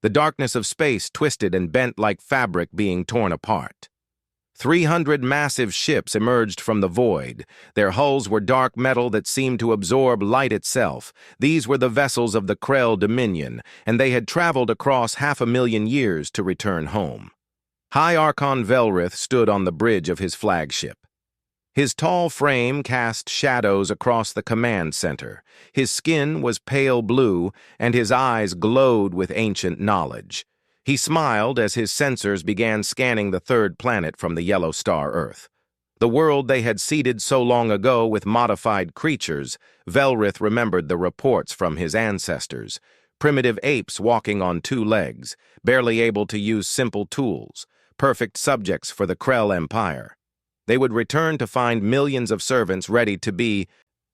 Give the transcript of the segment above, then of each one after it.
The darkness of space twisted and bent like fabric being torn apart. 300 massive ships emerged from the void. Their hulls were dark metal that seemed to absorb light itself. These were the vessels of the Krell Dominion, and they had traveled across 500,000 years to return home. High Archon Velrith stood on the bridge of his flagship. His tall frame cast shadows across the command center. His skin was pale blue, and his eyes glowed with ancient knowledge. He smiled as his sensors began scanning the third planet from the yellow star Earth. The world they had seeded so long ago with modified creatures. Velrith remembered the reports from his ancestors. Primitive apes walking on 2 legs, barely able to use simple tools, perfect subjects for the Krell Empire. They would return to find millions of servants ready to be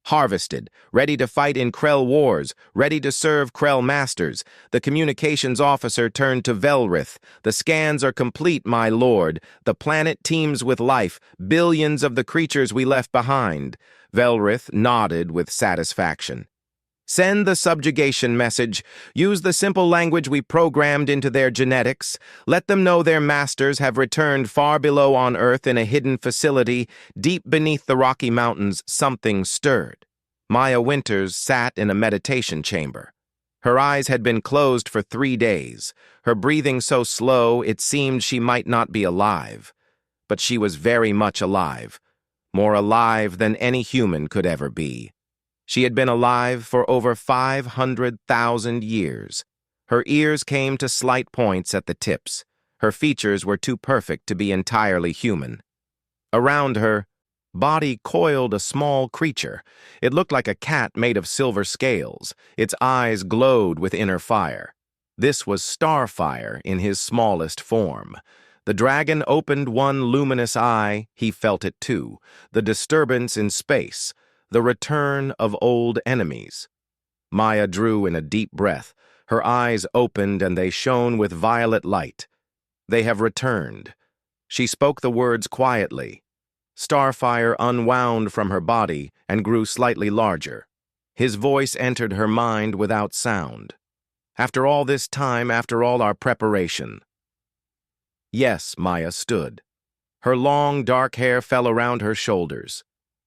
harvested, ready to fight in Krell wars, ready to serve Krell masters. The communications officer turned to Velrith. "The scans are complete, my lord. The planet teems with life, billions of the creatures we left behind." Velrith nodded with satisfaction. "Send the subjugation message. Use the simple language we programmed into their genetics. Let them know their masters have returned far below on Earth in a hidden facility. Deep beneath the Rocky Mountains, something stirred." Maya Winters sat in a meditation chamber. Her eyes had been closed for 3 days, her breathing so slow it seemed she might not be alive. But she was very much alive, more alive than any human could ever be. She had been alive for over 500,000 years. Her ears came to slight points at the tips. Her features were too perfect to be entirely human. Around her body coiled a small creature. It looked like a cat made of silver scales. Its eyes glowed with inner fire. This was Starfire in his smallest form. The dragon opened one luminous eye. He felt it too. The disturbance in space. The return of old enemies. Maya drew in a deep breath. Her eyes opened and they shone with violet light. "They have returned." She spoke the words quietly. Starfire unwound from her body and grew slightly larger. His voice entered her mind without sound. "After all this time, after all our preparation." Yes, Maya stood. Her long, dark hair fell around her shoulders.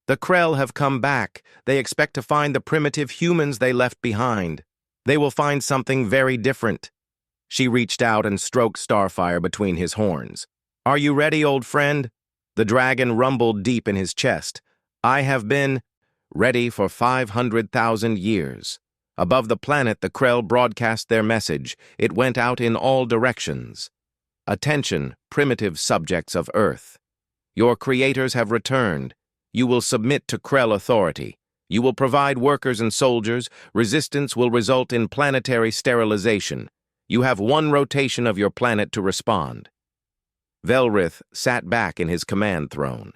"The Krell have come back. They expect to find the primitive humans they left behind. They will find something very different." She reached out and stroked Starfire between his horns. "Are you ready, old friend?" The dragon rumbled deep in his chest. "I have been ready for 500,000 years." Above the planet, the Krell broadcast their message. It went out in all directions. "Attention, primitive subjects of Earth. Your creators have returned. You will submit to Krell authority. You will provide workers and soldiers. Resistance will result in planetary sterilization. You have 1 rotation of your planet to respond." Velrith sat back in his command throne.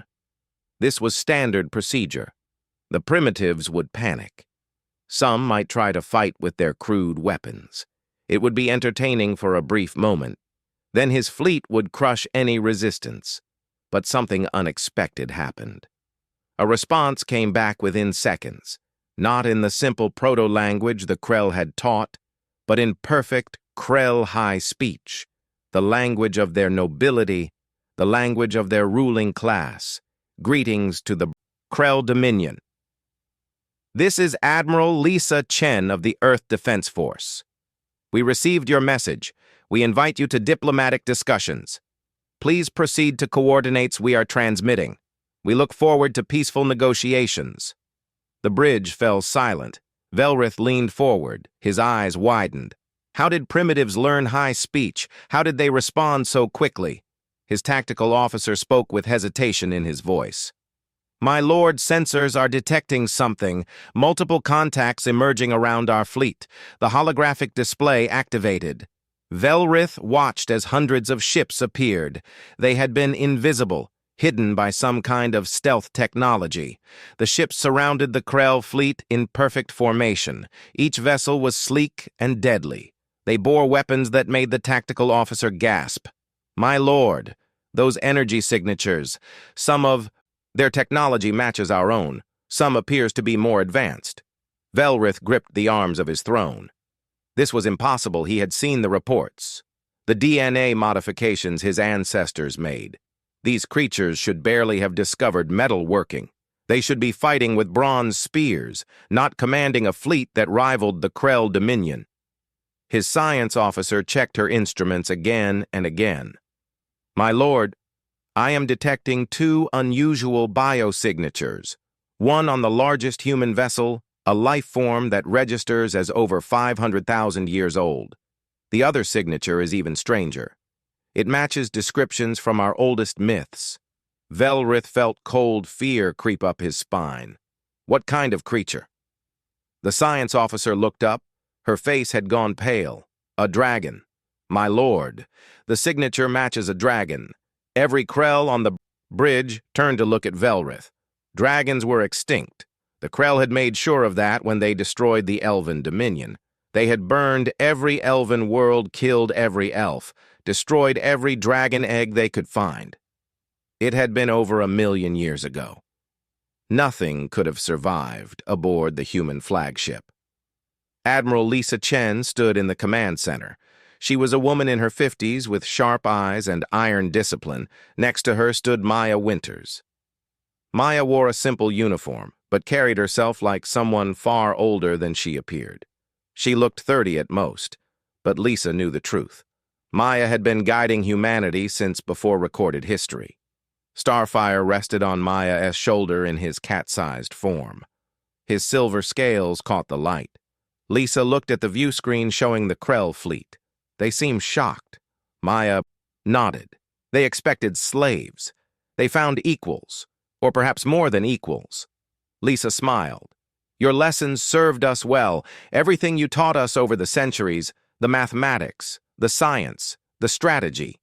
This was standard procedure. The primitives would panic. Some might try to fight with their crude weapons. It would be entertaining for a brief moment. Then his fleet would crush any resistance. But something unexpected happened. A response came back within seconds, not in the simple proto-language the Krell had taught, but in perfect Krell high speech, the language of their nobility, the language of their ruling class. "Greetings to the Krell Dominion. This is Admiral Lisa Chen of the Earth Defense Force. We received your message. We invite you to diplomatic discussions. Please proceed to coordinates we are transmitting. We look forward to peaceful negotiations." The bridge fell silent. Velrith leaned forward. His eyes widened. How did primitives learn high speech? How did they respond so quickly? His tactical officer spoke with hesitation in his voice. "My lord, sensors are detecting something. Multiple contacts emerging around our fleet. The holographic display activated." Velrith watched as hundreds of ships appeared. They had been invisible, hidden by some kind of stealth technology. The ships surrounded the Krell fleet in perfect formation. Each vessel was sleek and deadly. They bore weapons that made the tactical officer gasp. "My lord, those energy signatures, some of their technology matches our own. Some appears to be more advanced." Velrith gripped the arms of his throne. This was impossible. He had seen the reports. The DNA modifications his ancestors made. These creatures should barely have discovered metal working. They should be fighting with bronze spears, not commanding a fleet that rivaled the Krell Dominion. His science officer checked her instruments again and again. "My lord, I am detecting two unusual biosignatures. One on the largest human vessel, a life form that registers as over 500,000 years old. The other signature is even stranger. It matches descriptions from our oldest myths." Velrith felt cold fear creep up his spine. What kind of creature? The science officer looked up. Her face had gone pale. "A dragon. My lord, the signature matches a dragon." Every Krell on the bridge turned to look at Velrith. Dragons were extinct. The Krell had made sure of that when they destroyed the Elven Dominion. They had burned every elven world, killed every elf, destroyed every dragon egg they could find. It had been over 1,000,000 years ago. Nothing could have survived aboard the human flagship. Admiral Lisa Chen stood in the command center. She was a woman in her 50s with sharp eyes and iron discipline. Next to her stood Maya Winters. Maya wore a simple uniform, but carried herself like someone far older than she appeared. She looked 30 at most, but Lisa knew the truth. Maya had been guiding humanity since before recorded history. Starfire rested on Maya's shoulder in his cat-sized form. His silver scales caught the light. Lisa looked at the view screen showing the Krell fleet. They seemed shocked. Maya nodded. They expected slaves. They found equals, or perhaps more than equals. Lisa smiled. "Your lessons served us well. Everything you taught us over the centuries, the mathematics, the science, the strategy."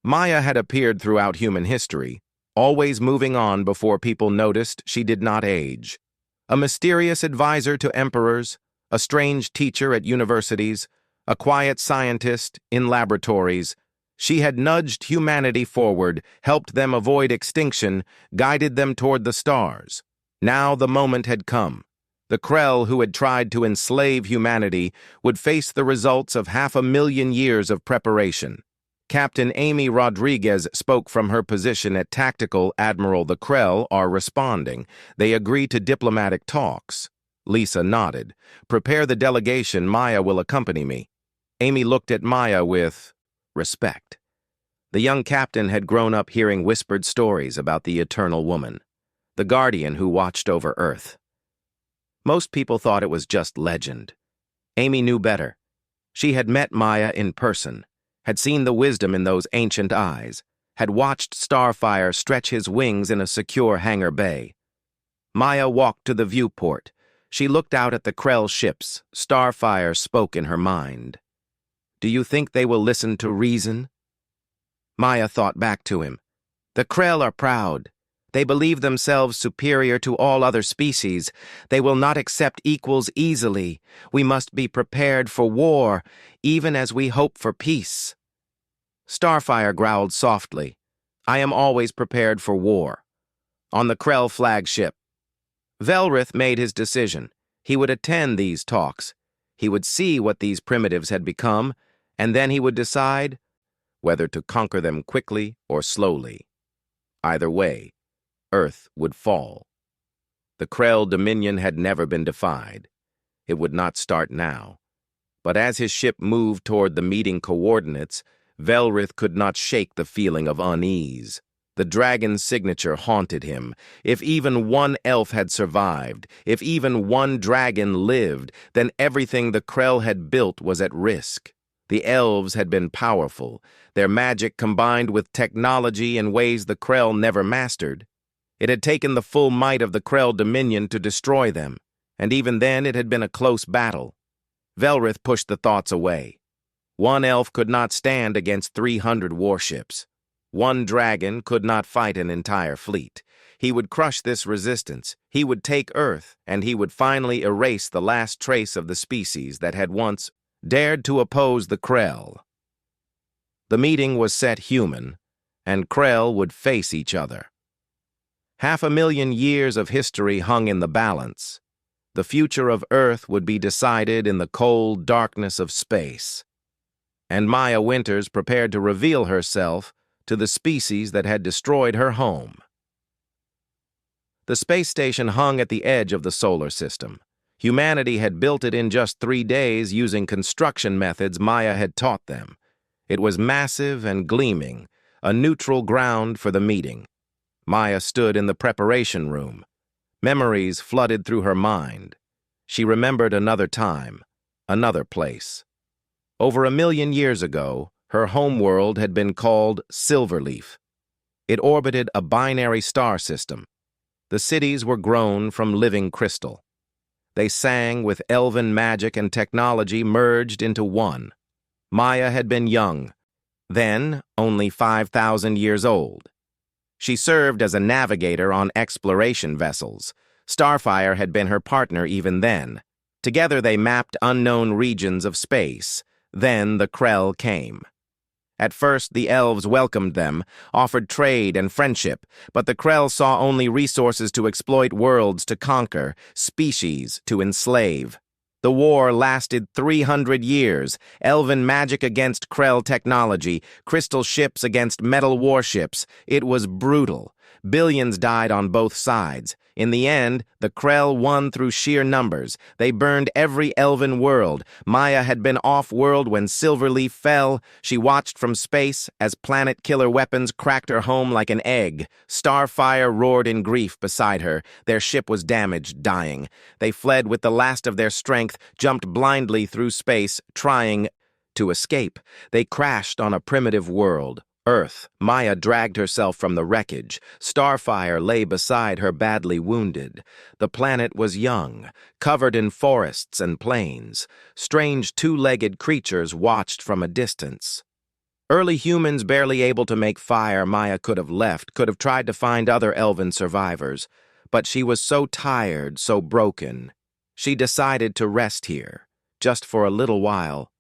Maya had appeared throughout human history, always moving on before people noticed she did not age. A mysterious advisor to emperors, a strange teacher at universities, a quiet scientist in laboratories, she had nudged humanity forward, helped them avoid extinction, guided them toward the stars. Now the moment had come. The Krell who had tried to enslave humanity would face the results of 500,000 years of preparation. Captain Amy Rodriguez spoke from her position at Tactical. "Admiral, the Krell are responding. They agree to diplomatic talks." Lisa nodded. "Prepare the delegation. Maya will accompany me." Amy looked at Maya with respect. The young captain had grown up hearing whispered stories about the Eternal Woman, the guardian who watched over Earth. Most people thought it was just legend. Amy knew better. She had met Maya in person, had seen the wisdom in those ancient eyes, had watched Starfire stretch his wings in a secure hangar bay. Maya walked to the viewport. She looked out at the Krell ships. Starfire spoke in her mind. "Do you think they will listen to reason?" Maya thought back to him. "The Krell are proud. They believe themselves superior to all other species. They will not accept equals easily. We must be prepared for war, even as we hope for peace." Starfire growled softly. "I am always prepared for war." On the Krell flagship, Velrith made his decision. He would attend these talks. He would see what these primitives had become, and then he would decide whether to conquer them quickly or slowly. Either way, Earth would fall. The Krell Dominion had never been defied. It would not start now. But as his ship moved toward the meeting coordinates, Velrith could not shake the feeling of unease. The dragon's signature haunted him. If even one elf had survived, if even one dragon lived, then everything the Krell had built was at risk. The elves had been powerful, their magic combined with technology in ways the Krell never mastered. It had taken the full might of the Krell Dominion to destroy them, and even then it had been a close battle. Velrith pushed the thoughts away. One elf could not stand against 300 warships. One dragon could not fight an entire fleet. He would crush this resistance. He would take Earth, and he would finally erase the last trace of the species that had once dared to oppose the Krell. The meeting was set human, and Krell would face each other. 500,000 years of history hung in the balance. The future of Earth would be decided in the cold darkness of space. And Maya Winters prepared to reveal herself to the species that had destroyed her home. The space station hung at the edge of the solar system. Humanity had built it in just 3 days using construction methods Maya had taught them. It was massive and gleaming, a neutral ground for the meeting. Maya stood in the preparation room. Memories flooded through her mind. She remembered another time, another place. Over 1,000,000 years ago, her homeworld had been called Silverleaf. It orbited a binary star system. The cities were grown from living crystal. They sang with elven magic and technology merged into one. Maya had been young, then only 5,000 years old. She served as a navigator on exploration vessels. Starfire had been her partner even then. Together they mapped unknown regions of space. Then the Krell came. At first, the elves welcomed them, offered trade and friendship, but the Krell saw only resources to exploit, worlds to conquer, species to enslave. The war lasted 300 years, elven magic against Krell technology, crystal ships against metal warships. It was brutal. Billions died on both sides. In the end, the Krell won through sheer numbers. They burned every elven world. Maya had been off-world when Silverleaf fell. She watched from space as planet-killer weapons cracked her home like an egg. Starfire roared in grief beside her. Their ship was damaged, dying. They fled with the last of their strength, jumped blindly through space, trying to escape. They crashed on a primitive world. Earth. Maya dragged herself from the wreckage. Starfire lay beside her, badly wounded. The planet was young, covered in forests and plains. Strange two-legged creatures watched from a distance. Early humans barely able to make fire. Maya could have left, could have tried to find other elven survivors. But she was so tired, so broken. She decided to rest here, just for a little while.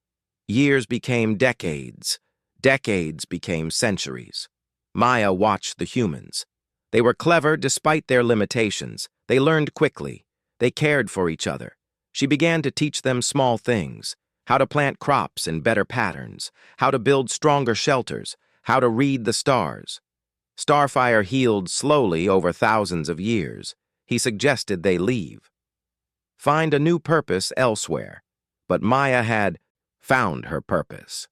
Years became decades. Decades became centuries. Maya watched the humans. They were clever despite their limitations. They learned quickly. They cared for each other. She began to teach them small things: how to plant crops in better patterns, how to build stronger shelters, how to read the stars. Starfire healed slowly over thousands of years. He suggested they leave. Find a new purpose elsewhere. But Maya had found her purpose.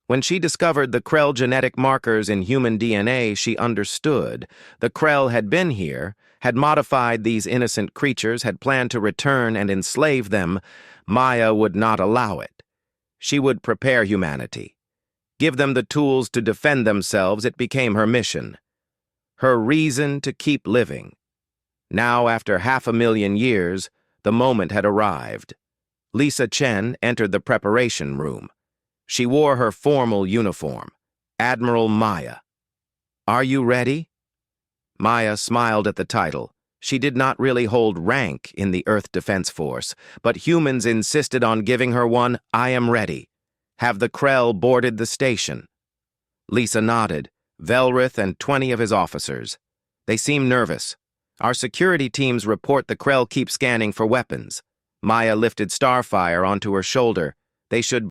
When she discovered the Krell genetic markers in human DNA, she understood. The Krell had been here, had modified these innocent creatures, had planned to return and enslave them. Maya would not allow it. She would prepare humanity. Give them the tools to defend themselves. It became her mission. Her reason to keep living. Now, after 500,000 years, the moment had arrived. Lisa Chen entered the preparation room. She wore her formal uniform, Admiral Maya. "Are you ready?" Maya smiled at the title. She did not really hold rank in the Earth Defense Force, but humans insisted on giving her one. "I am ready. Have the Krell boarded the station?" Lisa nodded. Velrith and 20 of his officers. "They seem nervous. Our security teams report the Krell keep scanning for weapons." Maya lifted Starfire onto her shoulder. "They should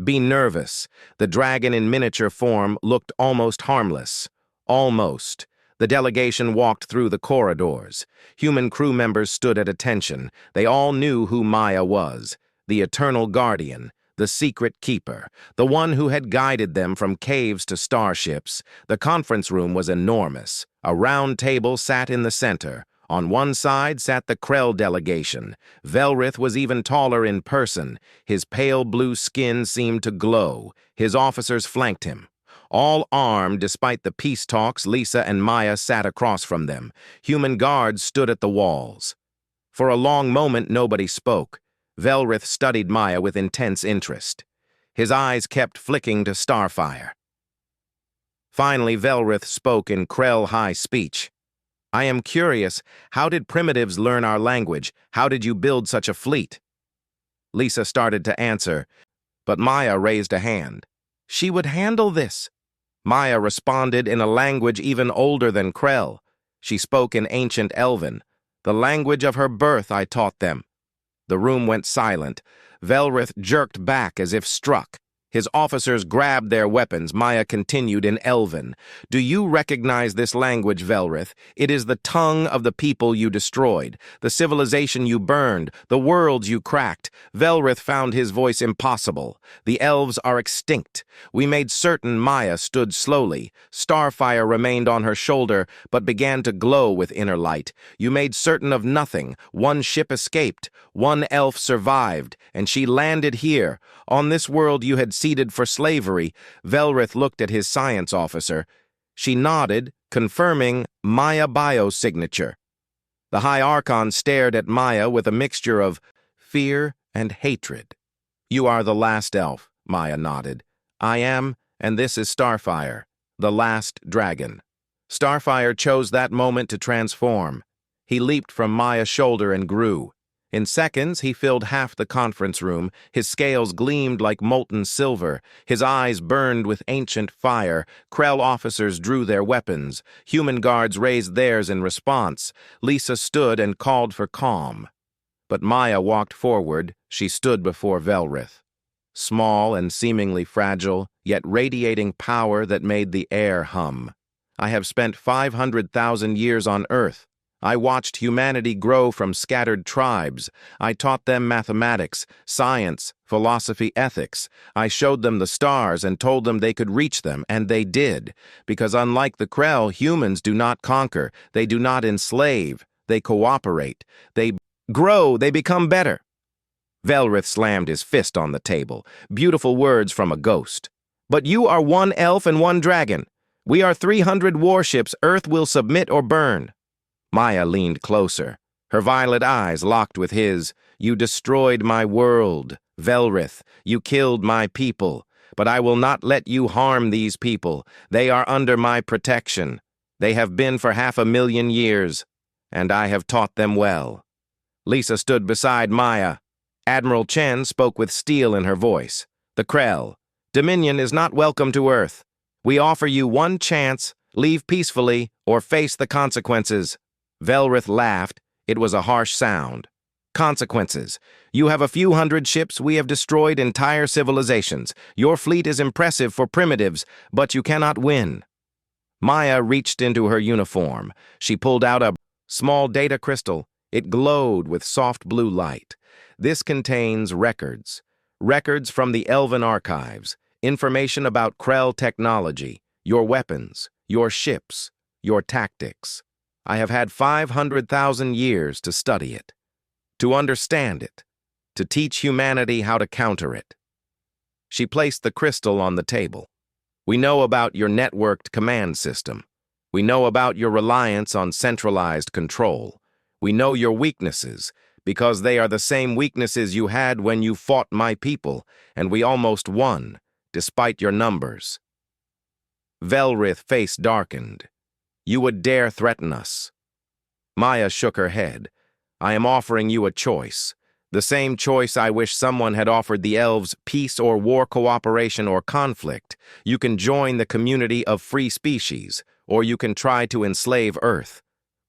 be nervous." The dragon in miniature form looked almost harmless. Almost. The delegation walked through the corridors. Human crew members stood at attention. They all knew who Maya was. The Eternal Guardian. The Secret Keeper. The one who had guided them from caves to starships. The conference room was enormous. A round table sat in the center. On one side sat the Krell delegation. Velrith was even taller in person. His pale blue skin seemed to glow. His officers flanked him. All armed despite the peace talks, Lisa and Maya sat across from them. Human guards stood at the walls. For a long moment, nobody spoke. Velrith studied Maya with intense interest. His eyes kept flicking to Starfire. Finally, Velrith spoke in Krell high speech. "I am curious, how did primitives learn our language? How did you build such a fleet?" Lisa started to answer, but Maya raised a hand. She would handle this. Maya responded in a language even older than Krell. She spoke in ancient Elven. The language of her birth I taught them. The room went silent. Velrith jerked back as if struck. His officers grabbed their weapons. Maya continued in Elven. Do you recognize this language, Velrith? It is the tongue of the people you destroyed, the civilization you burned, the worlds you cracked. Velrith found his voice impossible. The elves are extinct. We made certain Maya stood slowly. Starfire remained on her shoulder, but began to glow with inner light. You made certain of nothing. One ship escaped. One elf survived, and she landed here. On this world you had seeded for slavery. Velrith looked at his science officer. She nodded, confirming Maya biosignature. The High Archon stared at Maya with a mixture of fear and hatred. You are the last elf, Maya nodded. I am, and this is Starfire, the last dragon. Starfire chose that moment to transform. He leaped from Maya's shoulder and grew. In seconds, he filled half the conference room. His scales gleamed like molten silver. His eyes burned with ancient fire. Krell officers drew their weapons. Human guards raised theirs in response. Lisa stood and called for calm. But Maya walked forward. She stood before Velrith. Small and seemingly fragile, yet radiating power that made the air hum. I have spent 500,000 years on Earth. I watched humanity grow from scattered tribes. I taught them mathematics, science, philosophy, ethics. I showed them the stars and told them they could reach them, and they did. Because unlike the Krell, humans do not conquer. They do not enslave. They cooperate. They grow. They become better. Velrith slammed his fist on the table. Beautiful words from a ghost. But you are one elf and one dragon. We are 300 warships. Earth will submit or burn. Maya leaned closer. Her violet eyes locked with his. You destroyed my world, Velrith. You killed my people. But I will not let you harm these people. They are under my protection. They have been for 500,000 years, and I have taught them well. Lisa stood beside Maya. Admiral Chen spoke with steel in her voice. The Krell. Dominion is not welcome to Earth. We offer you one chance. Leave peacefully or face the consequences. Velrith laughed. It was a harsh sound. Consequences. You have a few hundred ships. We have destroyed entire civilizations. Your fleet is impressive for primitives, but you cannot win. Maya reached into her uniform. She pulled out a small data crystal. It glowed with soft blue light. This contains records. Records from the Elven archives. Information about Krell technology, your weapons, your ships, your tactics. I have had 500,000 years to study it, to understand it, to teach humanity how to counter it. She placed the crystal on the table. We know about your networked command system. We know about your reliance on centralized control. We know your weaknesses, because they are the same weaknesses you had when you fought my people, and we almost won, despite your numbers. Velrith's face darkened. You would dare threaten us. Maya shook her head. I am offering you a choice. The same choice I wish someone had offered the elves: peace or war, cooperation or conflict. You can join the community of free species, or you can try to enslave Earth.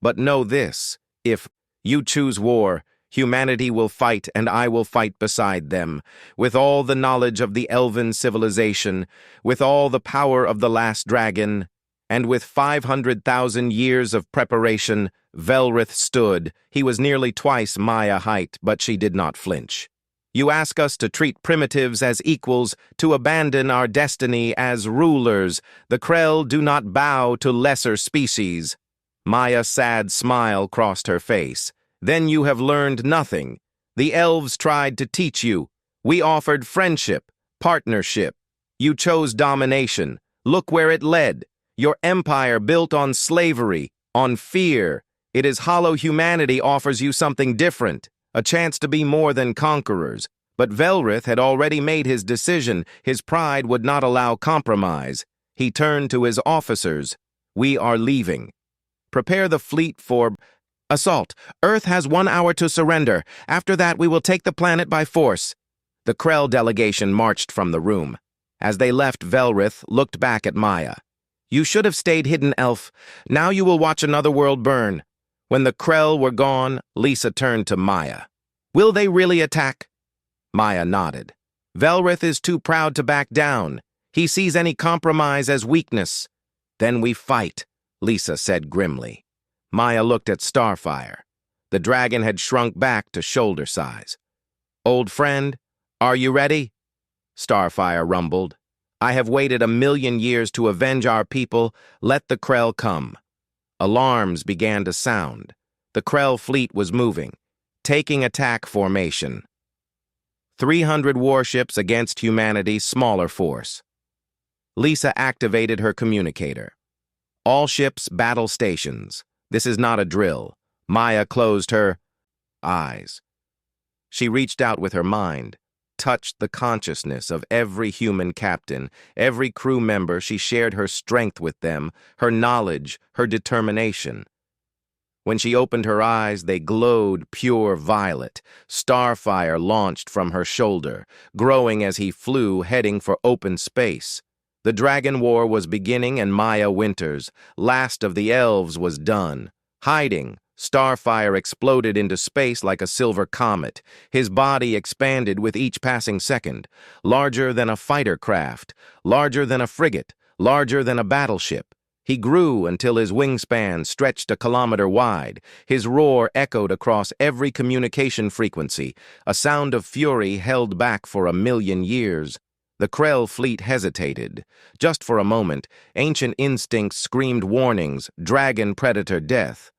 But know this, if you choose war, humanity will fight and I will fight beside them, with all the knowledge of the elven civilization, with all the power of the last dragon, and with 500,000 years of preparation. Velrith stood. He was nearly twice Maya height, but she did not flinch. You ask us to treat primitives as equals, to abandon our destiny as rulers. The Krell do not bow to lesser species. Maya's sad smile crossed her face. Then you have learned nothing. The elves tried to teach you. We offered friendship, partnership. You chose domination. Look where it led. Your empire built on slavery, on fear. It is hollow. Humanity offers you something different, a chance to be more than conquerors. But Velrith had already made his decision. His pride would not allow compromise. He turned to his officers. We are leaving. Prepare the fleet for assault. Earth has 1 hour to surrender. After that, we will take the planet by force. The Krell delegation marched from the room. As they left, Velrith looked back at Maya. You should have stayed hidden, elf. Now you will watch another world burn. When the Krell were gone, Lisa turned to Maya. "Will they really attack?" Maya nodded. "Velrith is too proud to back down. He sees any compromise as weakness." "Then we fight," Lisa said grimly. Maya looked at Starfire. The dragon had shrunk back to shoulder size. "Old friend, are you ready?" Starfire rumbled. "I have waited 1,000,000 years to avenge our people. Let the Krell come." Alarms began to sound. The Krell fleet was moving, taking attack formation. 300 warships against humanity's smaller force. Lisa activated her communicator. "All ships, battle stations. This is not a drill." Maya closed her eyes. She reached out with her mind, touched the consciousness of every human captain, every crew member. She shared her strength with them, her knowledge, her determination. When she opened her eyes, they glowed pure violet. Starfire launched from her shoulder, growing as he flew, heading for open space. The Dragon War was beginning, and Maya Winters, last of the elves, was done. Hiding, Starfire exploded into space like a silver comet. His body expanded with each passing second, larger than a fighter craft, larger than a frigate, larger than a battleship. He grew until his wingspan stretched 1 kilometer wide. His roar echoed across every communication frequency, a sound of fury held back for 1,000,000 years. The Krell fleet hesitated. Just for a moment, ancient instincts screamed warnings, dragon predator death.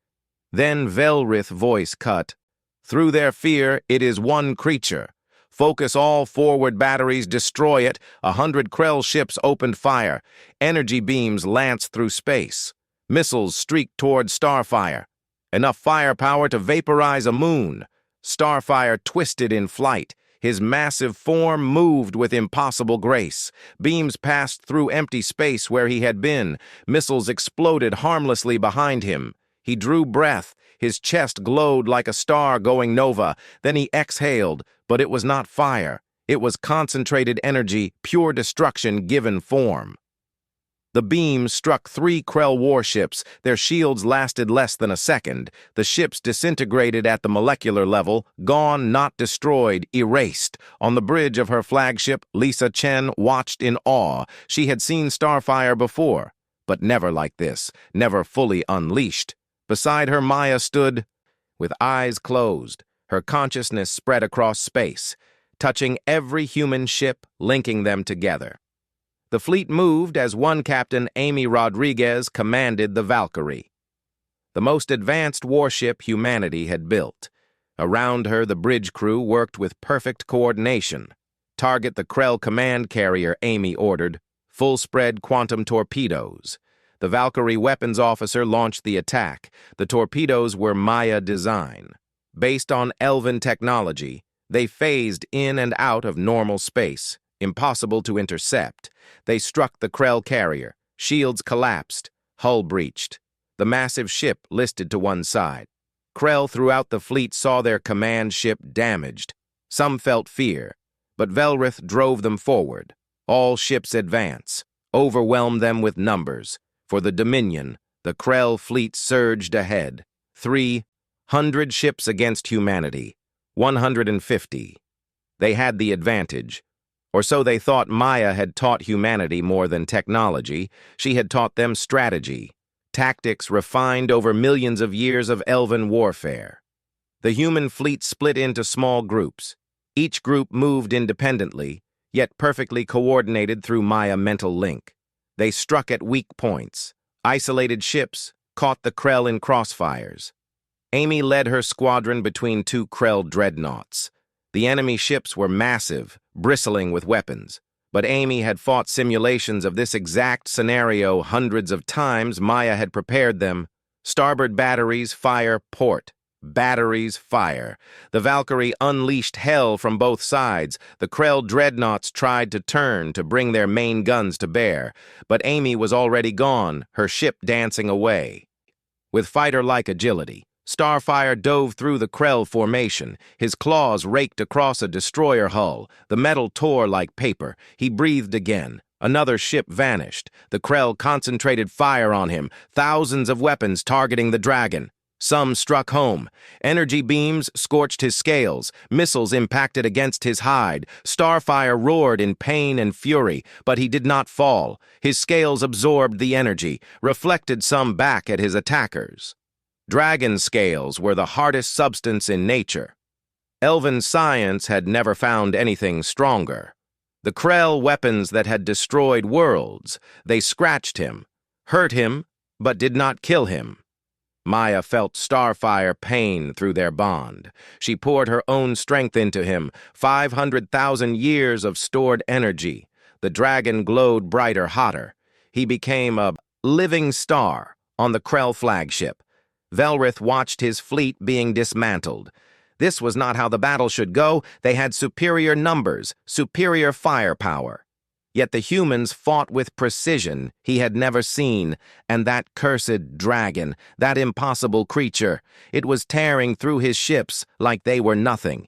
Then Velrith's voice cut. "Through their fear, it is one creature. Focus all forward batteries, destroy it." 100 Krell ships opened fire. Energy beams lanced through space. Missiles streaked toward Starfire. Enough firepower to vaporize a moon. Starfire twisted in flight. His massive form moved with impossible grace. Beams passed through empty space where he had been. Missiles exploded harmlessly behind him. He drew breath. His chest glowed like a star going nova. Then he exhaled, but it was not fire. It was concentrated energy, pure destruction given form. The beam struck 3 Krell warships. Their shields lasted less than a second. The ships disintegrated at the molecular level, gone, not destroyed, erased. On the bridge of her flagship, Lisa Chen watched in awe. She had seen Starfire before, but never like this, never fully unleashed. Beside her, Maya stood, with eyes closed, her consciousness spread across space, touching every human ship, linking them together. The fleet moved as one captain, Amy Rodriguez, commanded the Valkyrie, the most advanced warship humanity had built. Around her, the bridge crew worked with perfect coordination. "Target the Krell command carrier," Amy ordered. "Full-spread quantum torpedoes." The Valkyrie weapons officer launched the attack. The torpedoes were Maya design. Based on Elven technology, they phased in and out of normal space, impossible to intercept. They struck the Krell carrier. Shields collapsed. Hull breached. The massive ship listed to one side. Krell throughout the fleet saw their command ship damaged. Some felt fear, but Velrith drove them forward. All ships advance, overwhelmed them with numbers. For the Dominion, the Krell fleet surged ahead. 300 ships against humanity. 150. They had the advantage. Or so they thought. Maya had taught humanity more than technology. She had taught them strategy, tactics refined over millions of years of elven warfare. The human fleet split into small groups. Each group moved independently, yet perfectly coordinated through Maya mental link. They struck at weak points. Isolated ships caught the Krell in crossfires. Amy led her squadron between 2 Krell dreadnoughts. The enemy ships were massive, bristling with weapons. But Amy had fought simulations of this exact scenario hundreds of times. Maya had prepared them. Starboard batteries, fire, port. Batteries, fire. The Valkyrie unleashed hell from both sides. The Krell dreadnoughts tried to turn to bring their main guns to bear, but Amy was already gone, her ship dancing away. With fighter-like agility, Starfire dove through the Krell formation. His claws raked across a destroyer hull. The metal tore like paper. He breathed again. Another ship vanished. The Krell concentrated fire on him, thousands of weapons targeting the dragon. Some struck home. Energy beams scorched his scales. Missiles impacted against his hide. Starfire roared in pain and fury, but he did not fall. His scales absorbed the energy, reflected some back at his attackers. Dragon scales were the hardest substance in nature. Elven science had never found anything stronger. The Krell weapons that had destroyed worlds, they scratched him, hurt him, but did not kill him. Maya felt Starfire pain through their bond. She poured her own strength into him, 500,000 years of stored energy. The dragon glowed brighter, hotter. He became a living star on the Krell flagship. Velrith watched his fleet being dismantled. This was not how the battle should go. They had superior numbers, superior firepower. Yet the humans fought with precision he had never seen, and that cursed dragon, that impossible creature, it was tearing through his ships like they were nothing.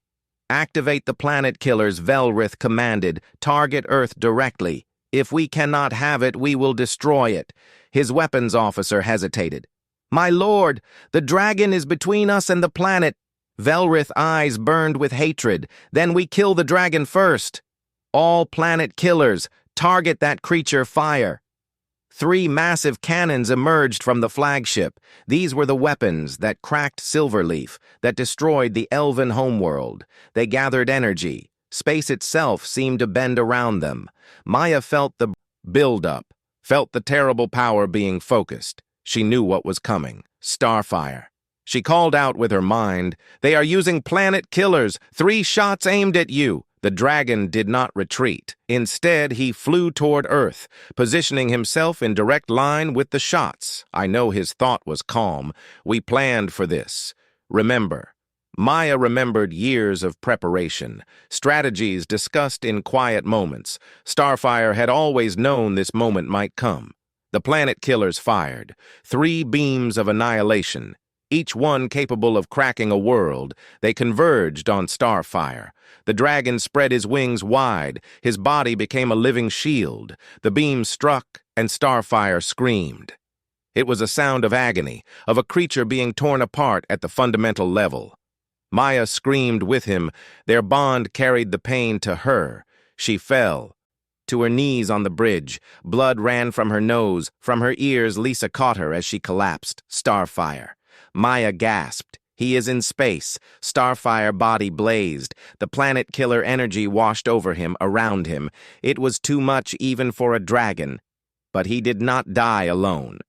Activate the planet killers, Velrith commanded. Target Earth directly. If we cannot have it, we will destroy it. His weapons officer hesitated. My lord, the dragon is between us and the planet. Velrith's eyes burned with hatred. Then we kill the dragon first. All planet killers, target that creature, fire. 3 massive cannons emerged from the flagship. These were the weapons that cracked Silverleaf, that destroyed the elven homeworld. They gathered energy. Space itself seemed to bend around them. Maya felt the build-up, felt the terrible power being focused. She knew what was coming. Starfire. She called out with her mind, "They are using planet killers. 3 shots aimed at you." The dragon did not retreat. Instead, he flew toward Earth, positioning himself in direct line with the shots. I know his thought was calm. We planned for this. Remember. Maya remembered years of preparation, strategies discussed in quiet moments. Starfire had always known this moment might come. The planet killers fired. 3 beams of annihilation, each one capable of cracking a world. They converged on Starfire. The dragon spread his wings wide. His body became a living shield. The beam struck, and Starfire screamed. It was a sound of agony, of a creature being torn apart at the fundamental level. Maya screamed with him. Their bond carried the pain to her. She fell to her knees on the bridge. Blood ran from her nose. From her ears, Lisa caught her as she collapsed. Starfire. Maya gasped. He is in space. Starfire body blazed. The planet killer energy washed over him, around him. It was too much even for a dragon. But he did not die alone.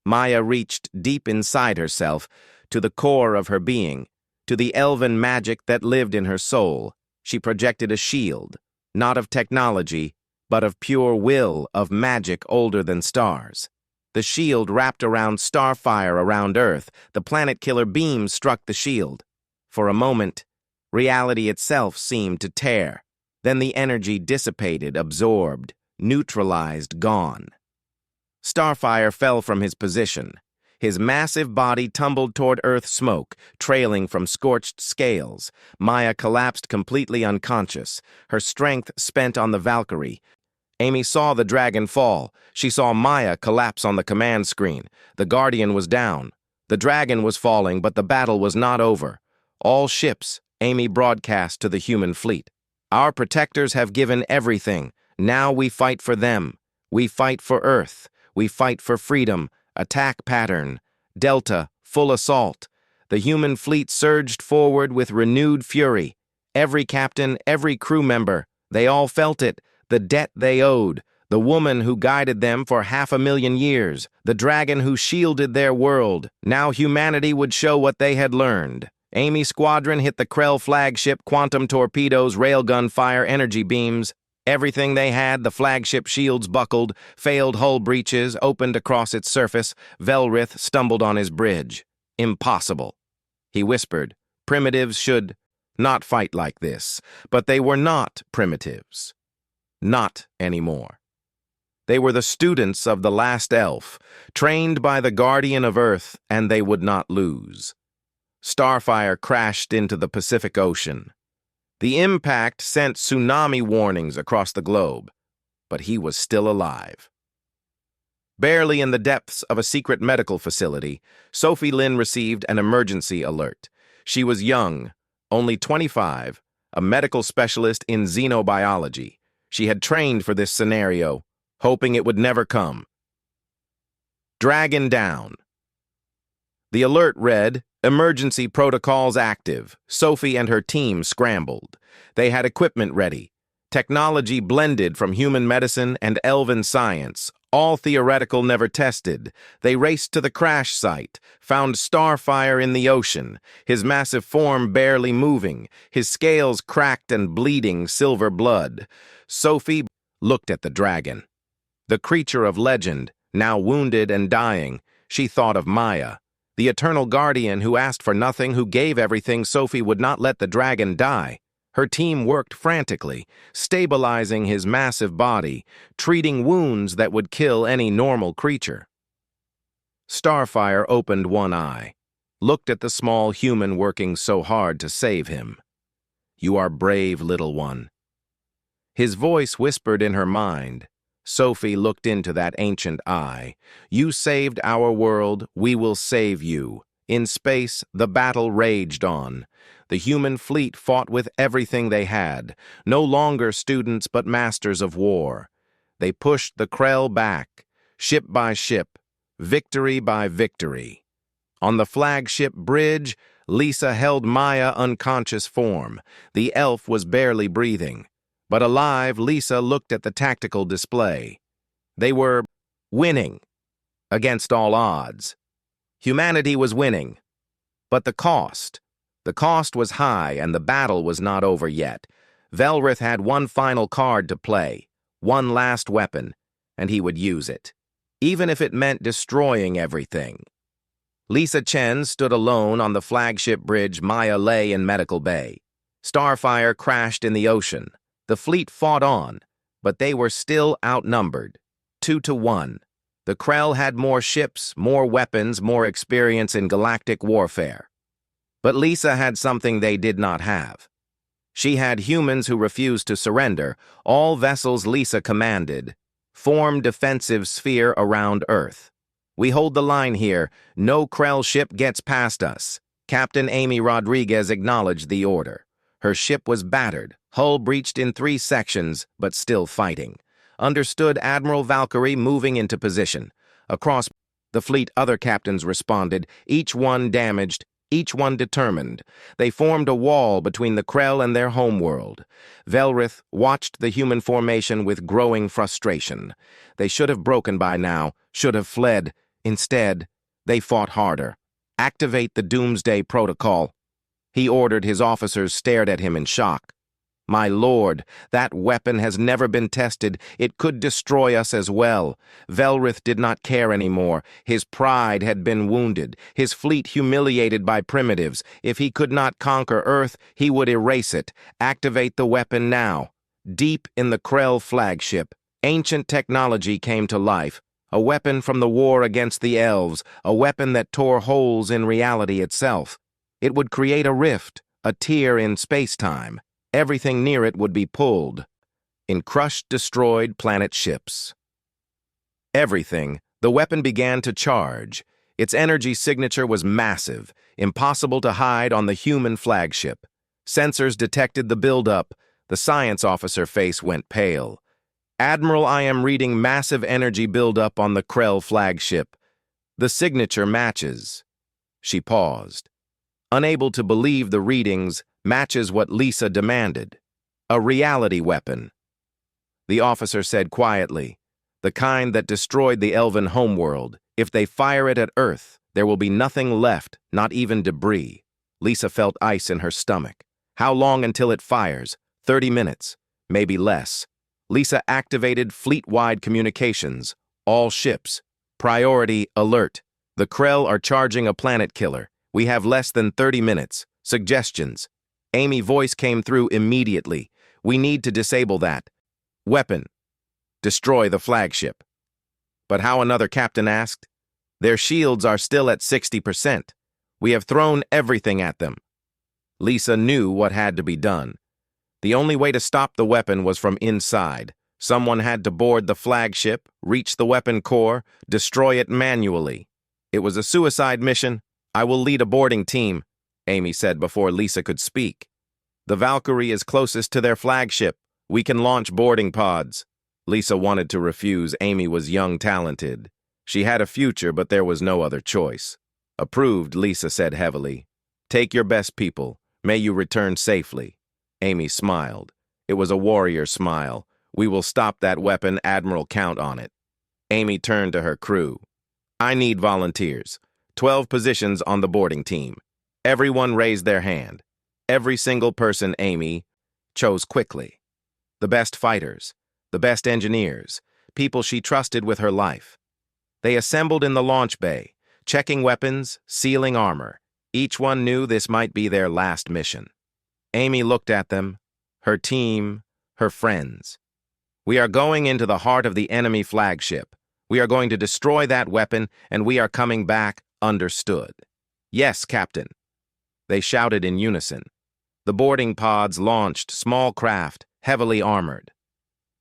Maya reached deep inside herself, to the core of her being, to the elven magic that lived in her soul. She projected a shield, not of technology, but of pure will, of magic older than stars. The shield wrapped around Starfire, around Earth. The planet-killer beam struck the shield. For a moment, reality itself seemed to tear. Then the energy dissipated, absorbed, neutralized, gone. Starfire fell from his position. His massive body tumbled toward Earth, smoke, trailing from scorched scales. Maya collapsed completely unconscious, her strength spent on the Valkyrie. Amy saw the dragon fall. She saw Maya collapse on the command screen. The Guardian was down. The dragon was falling, but the battle was not over. All ships, Amy broadcast to the human fleet. Our protectors have given everything. Now we fight for them. We fight for Earth. We fight for freedom. Attack pattern. Delta, full assault. The human fleet surged forward with renewed fury. Every captain, every crew member, they all felt it. The debt they owed, the woman who guided them for 500,000 years, the dragon who shielded their world. Now humanity would show what they had learned. Amy's squadron hit the Krell flagship, quantum torpedoes, railgun fire, energy beams. Everything they had, the flagship shields buckled, failed hull breaches, opened across its surface. Velrith stumbled on his bridge. Impossible. He whispered, primitives should not fight like this. But they were not primitives. Not anymore. They were the students of the last elf, trained by the guardian of Earth, and they would not lose. Starfire crashed into the Pacific Ocean. The impact sent tsunami warnings across the globe, but he was still alive. Barely in the depths of a secret medical facility, Sophie Lynn received an emergency alert. She was young, only 25, a medical specialist in xenobiology. She had trained for this scenario, hoping it would never come. Dragon down. The alert read, "Emergency protocols active." Sophie and her team scrambled. They had equipment ready. Technology blended from human medicine and elven science, all theoretical, never tested. They raced to the crash site, found Starfire in the ocean, his massive form barely moving, his scales cracked and bleeding silver blood. Sophie looked at the dragon. The creature of legend, now wounded and dying. She thought of Maya, the eternal guardian who asked for nothing, who gave everything. Sophie would not let the dragon die. Her team worked frantically, stabilizing his massive body, treating wounds that would kill any normal creature. Starfire opened one eye, looked at the small human working so hard to save him. "You are brave, little one." His voice whispered in her mind. Sophie looked into that ancient eye. "You saved our world, we will save you." In space, the battle raged on. The human fleet fought with everything they had, no longer students but masters of war. They pushed the Krell back, ship by ship, victory by victory. On the flagship bridge, Lisa held Maya unconscious form. The elf was barely breathing. But alive, Lisa looked at the tactical display. They were winning, against all odds. Humanity was winning. But the cost was high, and the battle was not over yet. Velrith had one final card to play, one last weapon, and he would use it, even if it meant destroying everything. Lisa Chen stood alone on the flagship bridge. Maya lay in Medical Bay. Starfire crashed in the ocean. The fleet fought on, but they were still outnumbered, 2-1. The Krell had more ships, more weapons, more experience in galactic warfare. But Lisa had something they did not have. She had humans who refused to surrender. All vessels Lisa commanded. Form defensive sphere around Earth. "We hold the line here. No Krell ship gets past us." Captain Amy Rodriguez acknowledged the order. Her ship was battered, hull breached in 3 sections, but still fighting. "Understood, Admiral." Valkyrie moving into position. Across the fleet, other captains responded, each one damaged, each one determined. They formed a wall between the Krell and their homeworld. Velrith watched the human formation with growing frustration. They should have broken by now, should have fled. Instead, they fought harder. "Activate the Doomsday Protocol." He ordered. His officers stared at him in shock. "My lord, that weapon has never been tested. It could destroy us as well." Velrith did not care anymore. His pride had been wounded, his fleet humiliated by primitives. If he could not conquer Earth, he would erase it. Activate the weapon now. Deep in the Krell flagship, ancient technology came to life. A weapon from the war against the elves, a weapon that tore holes in reality itself. It would create a rift, a tear in space-time. Everything near it would be pulled in crushed, destroyed planet ships. Everything. The weapon began to charge. Its energy signature was massive, impossible to hide on the human flagship. Sensors detected the buildup. The science officer face went pale. "Admiral, I am reading massive energy buildup on the Krell flagship. The signature matches." She paused. Unable to believe the readings, matches what Lisa demanded. "A reality weapon." The officer said quietly, "The kind that destroyed the elven homeworld. If they fire it at Earth, there will be nothing left, not even debris." Lisa felt ice in her stomach. "How long until it fires?" 30 minutes, maybe less. Lisa activated fleet-wide communications. "All ships. Priority alert. The Krell are charging a planet killer. We have less than 30 minutes. Suggestions." Amy's voice came through immediately. "We need to disable that. Weapon. Destroy the flagship." "But how?" another captain asked. "Their shields are still at 60%. We have thrown everything at them." Lisa knew what had to be done. The only way to stop the weapon was from inside. Someone had to board the flagship, reach the weapon core, destroy it manually. It was a suicide mission. I will lead a boarding team, Amy said before Lisa could speak. The Valkyrie is closest to their flagship. We can launch boarding pods. Lisa wanted to refuse. Amy was young, talented. She had a future, but there was no other choice. Approved, Lisa said heavily. Take your best people. May you return safely. Amy smiled. It was a warrior smile. We will stop that weapon, Admiral, count on it. Amy turned to her crew. I need volunteers. 12 positions on the boarding team. Everyone raised their hand. Every single person Amy chose quickly. The best fighters, the best engineers, people she trusted with her life. They assembled in the launch bay, checking weapons, sealing armor. Each one knew this might be their last mission. Amy looked at them, her team, her friends. We are going into the heart of the enemy flagship. We are going to destroy that weapon, and we are coming back, understood. Yes, Captain. They shouted in unison. The boarding pods launched, small craft, heavily armored.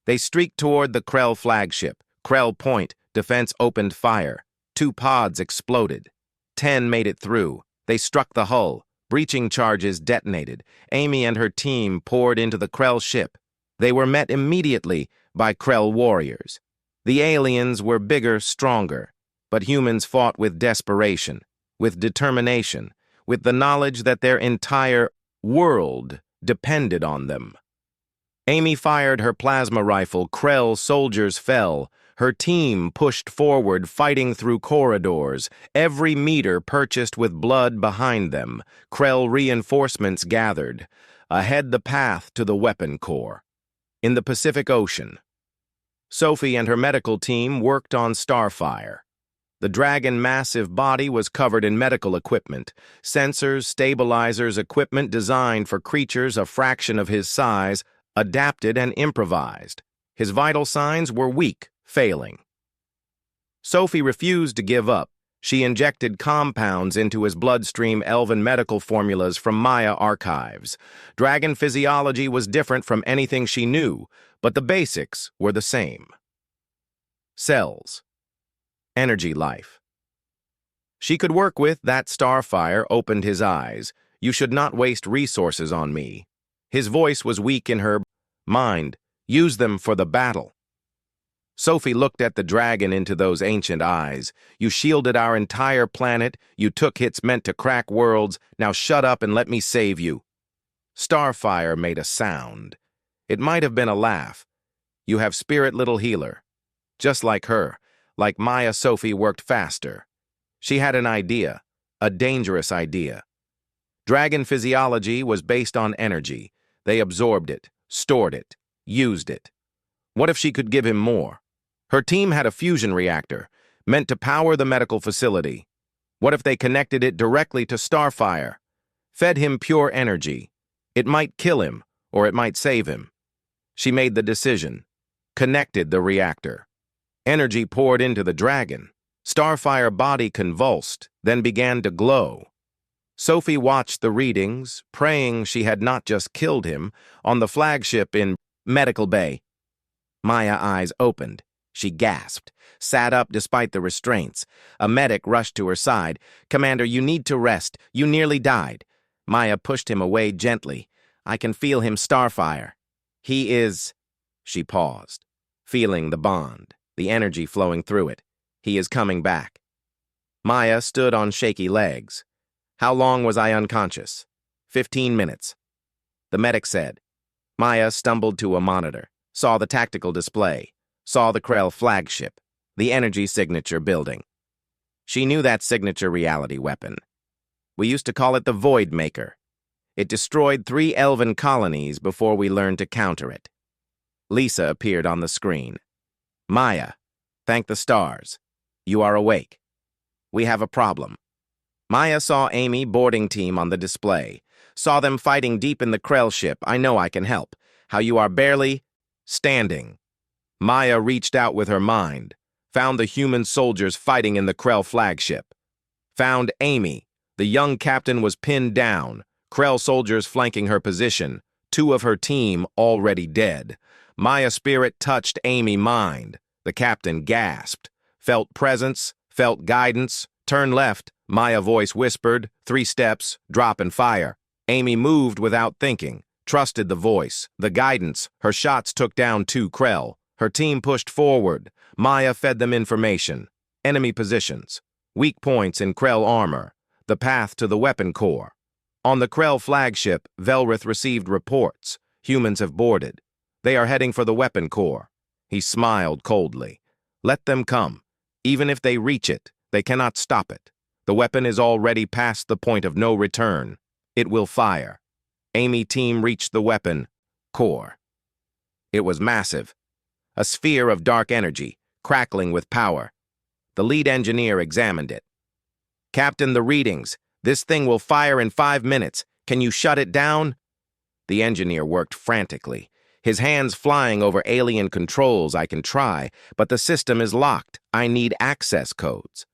They streaked toward the Krell flagship. Krell Point, defense opened fire. 2 pods exploded. 10 made it through. They struck the hull. Breaching charges detonated. Amy and her team poured into the Krell ship. They were met immediately by Krell warriors. The aliens were bigger, stronger, but humans fought with desperation, with determination, with the knowledge that their entire world depended on them. Amy fired her plasma rifle. Krell soldiers fell. Her team pushed forward, fighting through corridors, every meter purchased with blood behind them. Krell reinforcements gathered. Ahead the path to the weapon core. In the Pacific Ocean, Sophie and her medical team worked on Starfire. The Dragon's massive body was covered in medical equipment, sensors, stabilizers, equipment designed for creatures a fraction of his size, adapted and improvised. His vital signs were weak, failing. Sophie refused to give up. She injected compounds into his bloodstream, elven medical formulas from Maya archives. Dragon physiology was different from anything she knew, but the basics were the same. Cells. Energy life. She could work with. That Starfire opened his eyes. You should not waste resources on me. His voice was weak in her mind. Use them for the battle. Sophie looked at the dragon into those ancient eyes. You shielded our entire planet. You took hits meant to crack worlds. Now shut up and let me save you. Starfire made a sound. It might have been a laugh. You have spirit, little healer. Just like her, like Maya, Sophie worked faster. She had an idea, a dangerous idea. Dragon physiology was based on energy. They absorbed it, stored it, used it. What if she could give him more? Her team had a fusion reactor, meant to power the medical facility. What if they connected it directly to Starfire? Fed him pure energy. It might kill him, or it might save him. She made the decision. Connected the reactor. Energy poured into the dragon. Starfire body convulsed, then began to glow. Sophie watched the readings, praying she had not just killed him, on the flagship in Medical Bay. Maya eyes opened. She gasped, sat up despite the restraints. A medic rushed to her side. Commander, you need to rest. You nearly died. Maya pushed him away gently. I can feel him, Starfire. He is... She paused, feeling the bond, the energy flowing through it. He is coming back. Maya stood on shaky legs. How long was I unconscious? 15 minutes. The medic said. Maya stumbled to a monitor, saw the tactical display, saw the Krell flagship, the energy signature building. She knew that signature reality weapon. We used to call it the Void Maker. It destroyed 3 elven colonies before we learned to counter it. Lisa appeared on the screen. Maya, thank the stars. You are awake. We have a problem. Maya saw Amy boarding team on the display, saw them fighting deep in the Krell ship. I know I can help. How you are barely standing. Maya reached out with her mind, found the human soldiers fighting in the Krell flagship. Found Amy. The young captain was pinned down, Krell soldiers flanking her position, 2 of her team already dead. Maya's spirit touched Amy's mind. The captain gasped. Felt presence, felt guidance. Turn left, Maya's voice whispered. 3 steps, drop and fire. Amy moved without thinking. Trusted the voice, the guidance. Her shots took down 2 Krell. Her team pushed forward. Maya fed them information. Enemy positions. Weak points in Krell armor. The path to the weapon core. On the Krell flagship, Velrith received reports. Humans have boarded. They are heading for the weapon core. He smiled coldly. Let them come. Even if they reach it, they cannot stop it. The weapon is already past the point of no return. It will fire. Amy team reached the weapon core. It was massive. A sphere of dark energy, crackling with power. The lead engineer examined it. Captain, the readings. This thing will fire in 5 minutes. Can you shut it down? The engineer worked frantically, his hands flying over alien controls. I can try, but the system is locked. I need access codes.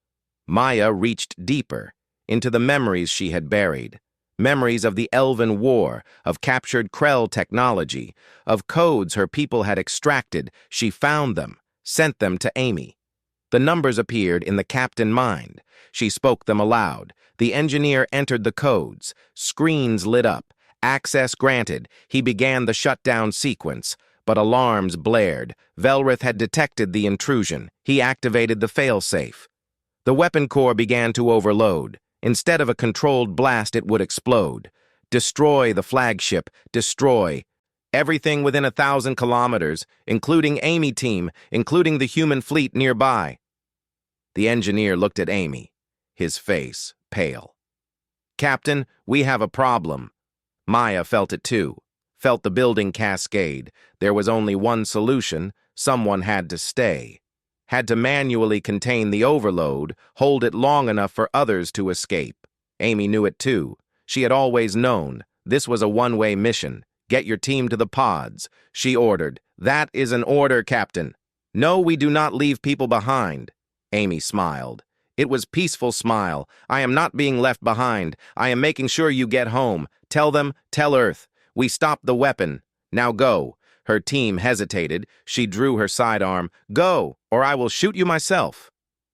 Maya reached deeper, into the memories she had buried. Memories of the Elven War, of captured Krell technology, of codes her people had extracted. She found them, sent them to Amy. The numbers appeared in the captain's mind. She spoke them aloud. The engineer entered the codes. Screens lit up. Access granted. He began the shutdown sequence, but alarms blared. Velrith had detected the intrusion. He activated the failsafe. The weapon core began to overload. Instead of a controlled blast, it would explode. Destroy the flagship. Destroy everything within 1,000 kilometers, including Amy team, including the human fleet nearby. The engineer looked at Amy, his face pale. Captain, we have a problem. Maya felt it too, felt the building cascade. There was only one solution. Someone had to stay. Had to manually contain the overload, hold it long enough for others to escape. Amy knew it too. She had always known. This was a one-way mission. Get your team to the pods, she ordered. That is an order, Captain. No, we do not leave people behind. Amy smiled. It was peaceful smile. I am not being left behind. I am making sure you get home. Tell them, tell Earth. We stopped the weapon. Now go. Her team hesitated. She drew her sidearm. Go, or I will shoot you myself.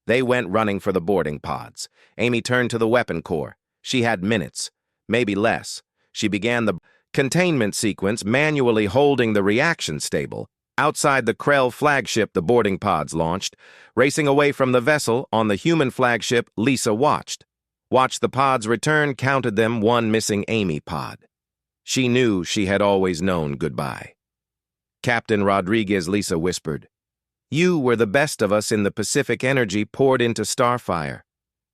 They went running for the boarding pods. Amy turned to the weapon core. She had minutes, maybe less. She began the containment sequence, manually holding the reaction stable. Outside the Krell flagship, the boarding pods launched. Racing away from the vessel, on the human flagship, Lisa watched. Watched the pods return, counted them, one missing Amy pod. She knew she had always known goodbye. Captain Rodriguez, Lisa whispered. You were the best of us in the Pacific energy poured into Starfire.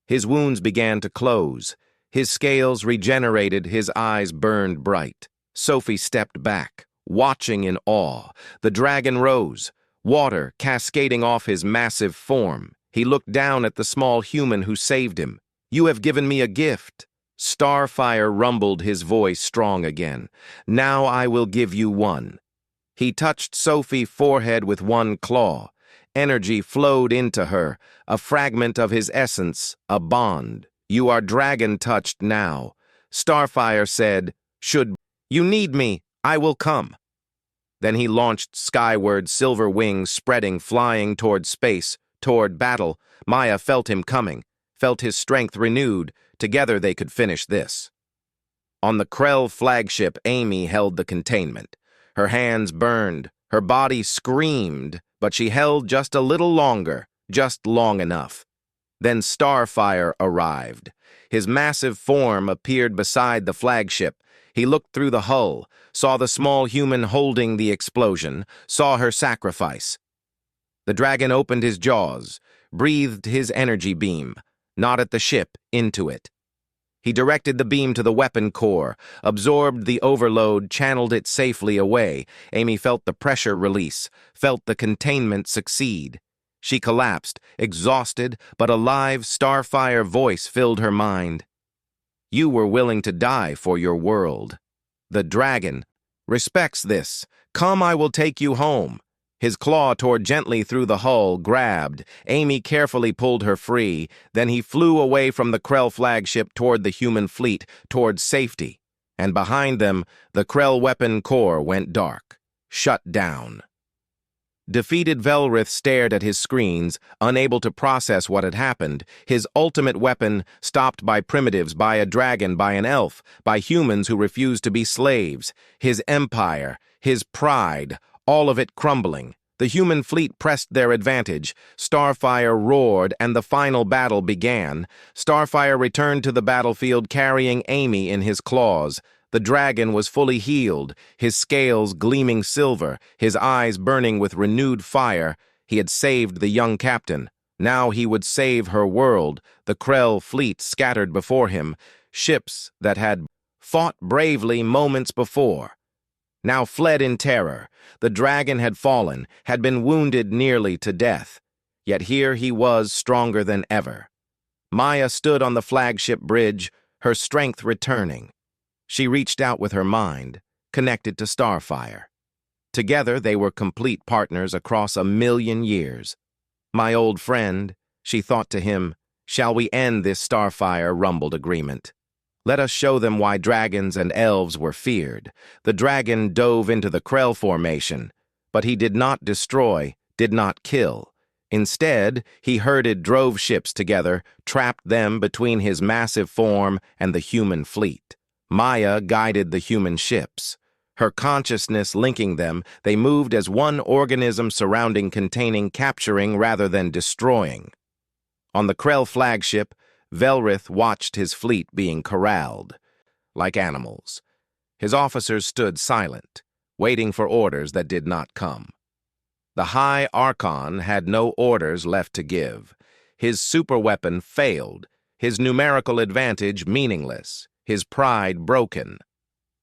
His wounds began to close. His scales regenerated, his eyes burned bright. Sophie stepped back, watching in awe. The dragon rose, water cascading off his massive form. He looked down at the small human who saved him. You have given me a gift. Starfire rumbled, his voice strong again. Now I will give you one. He touched Sophie's forehead with one claw. Energy flowed into her, a fragment of his essence, a bond. You are dragon-touched now. Starfire said, Should you need me, I will come. Then he launched skyward, silver wings spreading, flying toward space, toward battle. Maya felt him coming, felt his strength renewed. Together they could finish this. On the Krell flagship, Amy held the containment. Her hands burned, her body screamed, but she held just a little longer, just long enough. Then Starfire arrived. His massive form appeared beside the flagship. He looked through the hull, saw the small human holding the explosion, saw her sacrifice. The dragon opened his jaws, breathed his energy beam, not at the ship, into it. He directed the beam to the weapon core, absorbed the overload, channeled it safely away. Amy felt the pressure release, felt the containment succeed. She collapsed, exhausted, but alive. Starfire voice filled her mind. You were willing to die for your world. The dragon respects this. Come, I will take you home. His claw tore gently through the hull, grabbed. Amy carefully pulled her free. Then he flew away from the Krell flagship toward the human fleet, toward safety. And behind them, the Krell weapon core went dark. Shut down. Defeated Velrith stared at his screens, unable to process what had happened. His ultimate weapon, stopped by primitives, by a dragon, by an elf, by humans who refused to be slaves. His empire, his pride, all of it crumbling. The human fleet pressed their advantage. Starfire roared, and the final battle began. Starfire returned to the battlefield carrying Amy in his claws. The dragon was fully healed, his scales gleaming silver, his eyes burning with renewed fire. He had saved the young captain. Now he would save her world. The Krell fleet scattered before him, ships that had fought bravely moments before now fled in terror. The dragon had fallen, had been wounded nearly to death. Yet here he was, stronger than ever. Maya stood on the flagship bridge, her strength returning. She reached out with her mind, connected to Starfire. Together they were complete partners across 1,000,000 years. My old friend, she thought to him, shall we end this Starfire rumbled agreement? Let us show them why dragons and elves were feared. The dragon dove into the Krell formation, but he did not destroy, did not kill. Instead, he herded drove ships together, trapped them between his massive form and the human fleet. Maya guided the human ships. Her consciousness linking them, they moved as one organism surrounding, containing, capturing rather than destroying. On the Krell flagship, Velrith watched his fleet being corralled, like animals. His officers stood silent, waiting for orders that did not come. The High Archon had no orders left to give. His superweapon failed, his numerical advantage meaningless, his pride broken.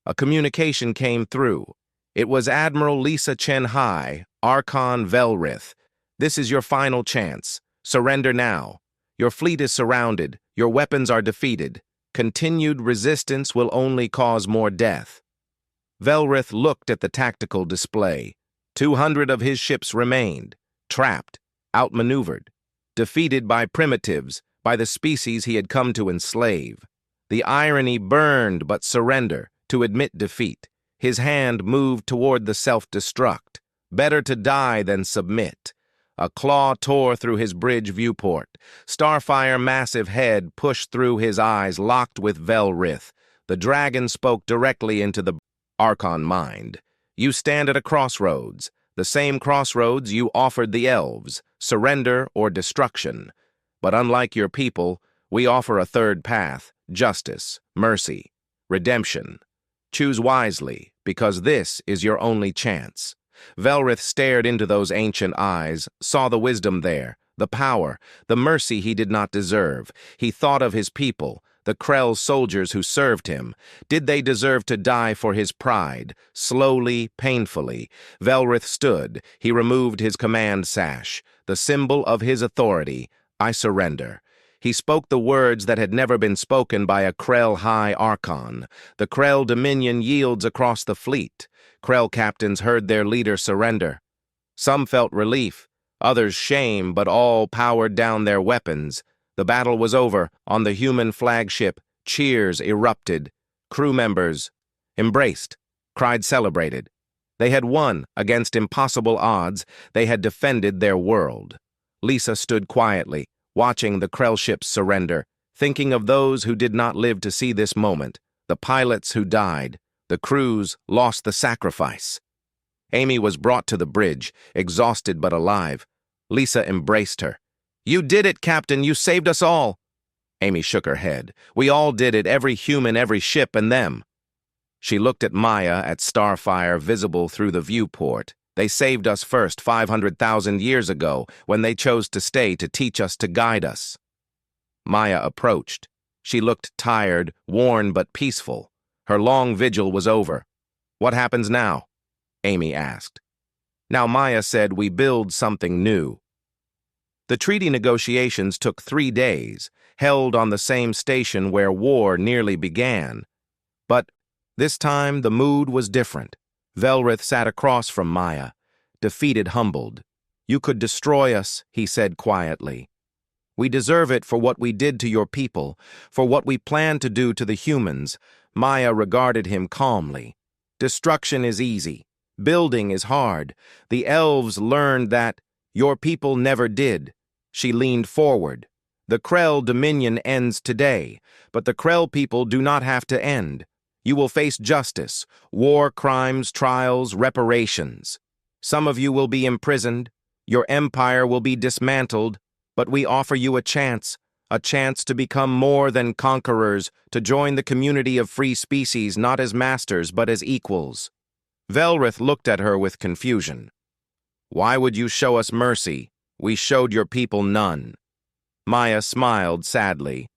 A communication came through. It was Admiral Lisa Chen Hai, Archon Velrith. This is your final chance. Surrender now. Your fleet is surrounded. Your weapons are defeated. Continued resistance will only cause more death. Velrith looked at the tactical display. 200 of his ships remained, trapped, outmaneuvered, defeated by primitives, by the species he had come to enslave. The irony burned, but surrender, to admit defeat. His hand moved toward the self-destruct. Better to die than submit. A claw tore through his bridge viewport. Starfire massive head pushed through his eyes, locked with Velrith. The dragon spoke directly into the Archon mind. You stand at a crossroads, the same crossroads you offered the elves, surrender or destruction. But unlike your people, we offer a third path, justice, mercy, redemption. Choose wisely, because this is your only chance. Velrith stared into those ancient eyes, saw the wisdom there, the power, the mercy he did not deserve. He thought of his people, the Krell soldiers who served him. Did they deserve to die for his pride? Slowly, painfully, Velrith stood. He removed his command sash, the symbol of his authority. I surrender. He spoke the words that had never been spoken by a Krell High Archon. The Krell dominion yields across the fleet. Krell captains heard their leader surrender. Some felt relief, others shame, but all powered down their weapons. The battle was over. On the human flagship, cheers erupted. Crew members embraced, cried, celebrated. They had won against impossible odds. They had defended their world. Lisa stood quietly, watching the Krell ships surrender, thinking of those who did not live to see this moment, the pilots who died, the crews lost the sacrifice. Amy was brought to the bridge, exhausted but alive. Lisa embraced her. You did it, Captain. You saved us all. Amy shook her head. We all did it, every human, every ship, and them. She looked at Maya, at Starfire visible through the viewport. They saved us first 500,000 years ago when they chose to stay to teach us, to guide us. Maya approached. She looked tired, worn but peaceful. Her long vigil was over. What happens now? Amy asked. Now Maya said we build something new. The treaty negotiations took 3 days, held on the same station where war nearly began. But this time the mood was different. Velrith sat across from Maya, defeated, humbled. You could destroy us, he said quietly. We deserve it for what we did to your people, for what we plan to do to the humans. Maya regarded him calmly. Destruction is easy. Building is hard. The elves learned that. Your people never did. She leaned forward. The Krell dominion ends today, but the Krell people do not have to end. You will face justice, war, crimes, trials, reparations. Some of you will be imprisoned. Your empire will be dismantled, but we offer you a chance to become more than conquerors, to join the community of free species not as masters but as equals. Velrith looked at her with confusion. Why would you show us mercy? We showed your people none. Maya smiled sadly.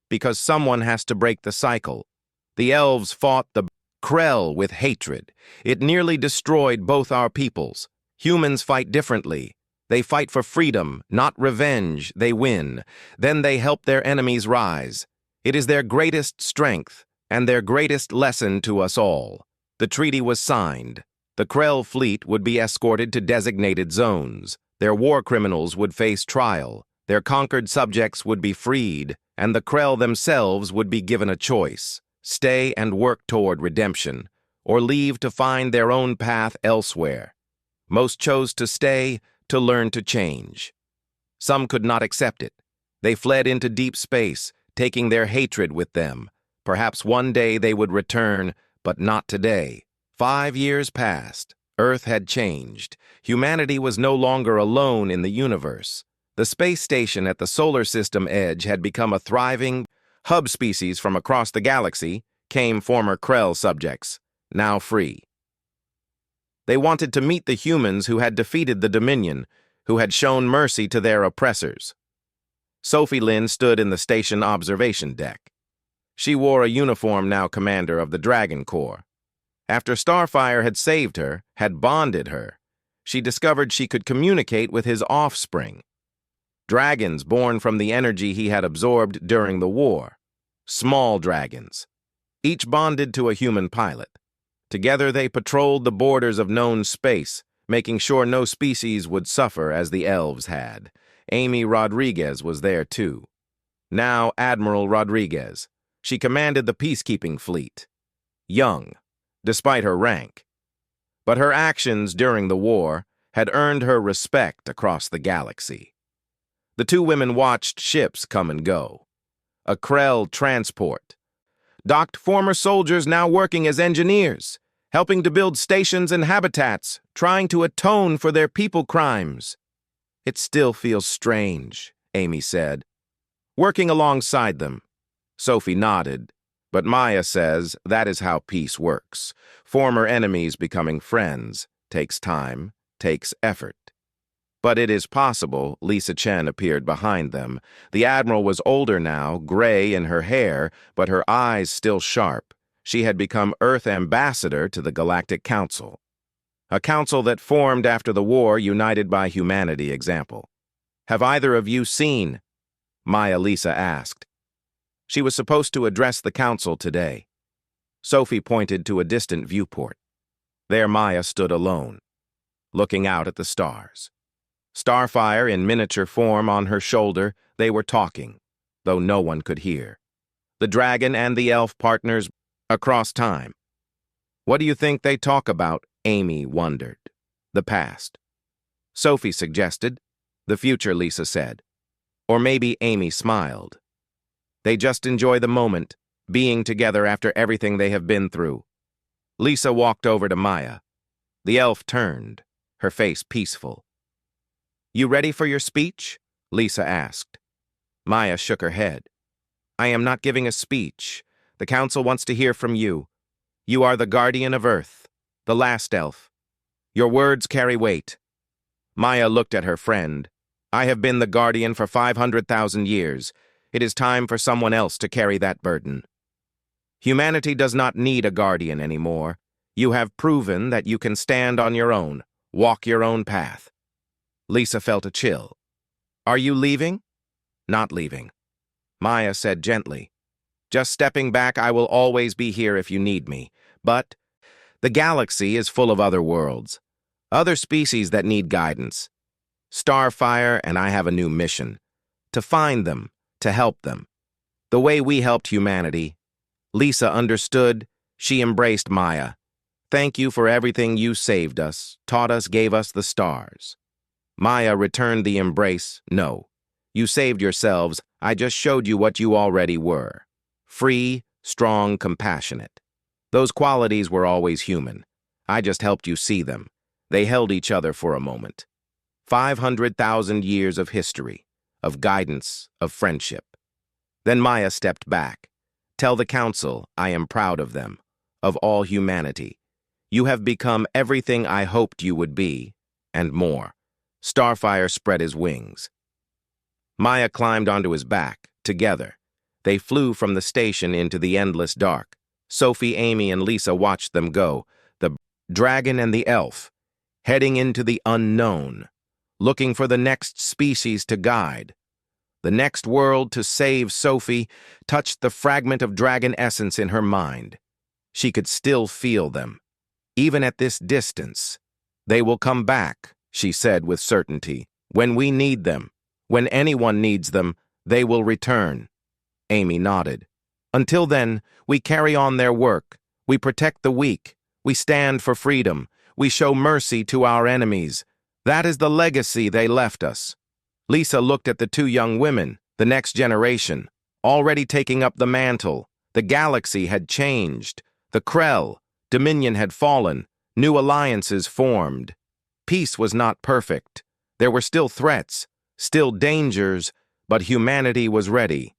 Because someone has to break the cycle. The elves fought the Krell with hatred. It nearly destroyed both our peoples. Humans fight differently. They fight for freedom, not revenge. They win. Then they help their enemies rise. It is their greatest strength and their greatest lesson to us all. The treaty was signed. The Krell fleet would be escorted to designated zones. Their war criminals would face trial. Their conquered subjects would be freed, and the Krell themselves would be given a choice: stay and work toward redemption, or leave to find their own path elsewhere. Most chose to stay, to learn to change. Some could not accept it. They fled into deep space, taking their hatred with them. Perhaps one day they would return, but not today. 5 years passed. Earth had changed. Humanity was no longer alone in the universe. The space station at the solar system edge had become a thriving hub. Species from across the galaxy came former Krell subjects, now free. They wanted to meet the humans who had defeated the Dominion, who had shown mercy to their oppressors. Sophie Lynn stood in the station observation deck. She wore a uniform, now commander of the Dragon Corps. After Starfire had saved her, had bonded her, she discovered she could communicate with his offspring. Dragons born from the energy he had absorbed during the war. Small dragons. Each bonded to a human pilot. Together they patrolled the borders of known space, making sure no species would suffer as the elves had. Amy Rodriguez was there too. Now Admiral Rodriguez. She commanded the peacekeeping fleet. Young, despite her rank. But her actions during the war had earned her respect across the galaxy. The two women watched ships come and go. A Krell transport. Docked former soldiers now working as engineers, helping to build stations and habitats, trying to atone for their people crimes. It still feels strange, Amy said. Working alongside them. Sophie nodded, but Maya says that is how peace works. Former enemies becoming friends takes time, takes effort. But it is possible. Lisa Chen appeared behind them. The Admiral was older now, gray in her hair, but her eyes still sharp. She had become Earth Ambassador to the Galactic Council. A council that formed after the war, united by humanity example. Have either of you seen? Maya Lisa asked. She was supposed to address the council today. Sophie pointed to a distant viewport. There Maya stood alone, looking out at the stars. Starfire in miniature form on her shoulder, they were talking, though no one could hear. The dragon and the elf partners across time. What do you think they talk about? Amy wondered. The past. Sophie suggested. The future, Lisa said. Or maybe Amy smiled. They just enjoy the moment, being together after everything they have been through. Lisa walked over to Maya. The elf turned, her face peaceful. You ready for your speech? Lisa asked. Maya shook her head. I am not giving a speech. The council wants to hear from you. You are the guardian of Earth, the last elf. Your words carry weight. Maya looked at her friend. I have been the guardian for 500,000 years. It is time for someone else to carry that burden. Humanity does not need a guardian anymore. You have proven that you can stand on your own, walk your own path. Lisa felt a chill. Are you leaving? Not leaving. Maya said gently. Just stepping back. I will always be here if you need me. But the galaxy is full of other worlds, other species that need guidance. Starfire and I have a new mission. To find them, to help them. The way we helped humanity. Lisa understood. She embraced Maya. Thank you for everything you saved us, taught us, gave us the stars. Maya returned the embrace. No, you saved yourselves. I just showed you what you already were. Free, strong, compassionate. Those qualities were always human. I just helped you see them. They held each other for a moment. 500,000 years of history, of guidance, of friendship. Then Maya stepped back. Tell the council I am proud of them, of all humanity. You have become everything I hoped you would be, and more. Starfire spread his wings. Maya climbed onto his back, together. They flew from the station into the endless dark. Sophie, Amy, and Lisa watched them go, the dragon and the elf, heading into the unknown, looking for the next species to guide. The next world to save. Sophie touched the fragment of dragon essence in her mind. She could still feel them. Even at this distance, they will come back, she said with certainty. When we need them, when anyone needs them, they will return. Amy nodded. Until then, we carry on their work. We protect the weak. We stand for freedom. We show mercy to our enemies. That is the legacy they left us. Lisa looked at the two young women, the next generation, already taking up the mantle. The galaxy had changed. The Krell, Dominion had fallen. New alliances formed. Peace was not perfect. There were still threats, still dangers, but humanity was ready.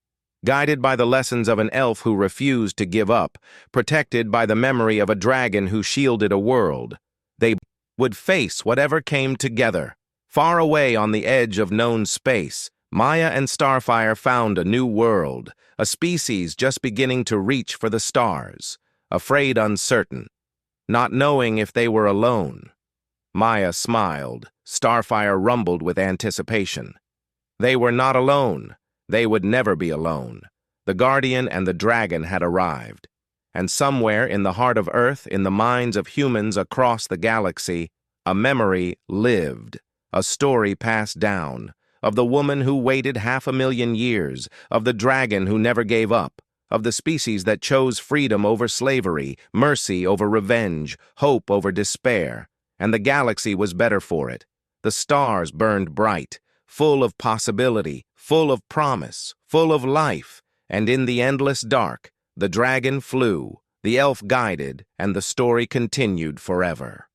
Guided by the lessons of an elf who refused to give up, protected by the memory of a dragon who shielded a world, they would face whatever came together. Far away on the edge of known space, Maya and Starfire found a new world, a species just beginning to reach for the stars, afraid, uncertain, not knowing if they were alone. Maya smiled. Starfire rumbled with anticipation. They were not alone. They would never be alone. The Guardian and the Dragon had arrived. And somewhere in the heart of Earth, in the minds of humans across the galaxy, a memory lived, a story passed down, of the woman who waited 500,000 years, of the dragon who never gave up, of the species that chose freedom over slavery, mercy over revenge, hope over despair. And the galaxy was better for it. The stars burned bright, full of possibility, full of promise, full of life, and in the endless dark, the dragon flew, the elf guided, and the story continued forever.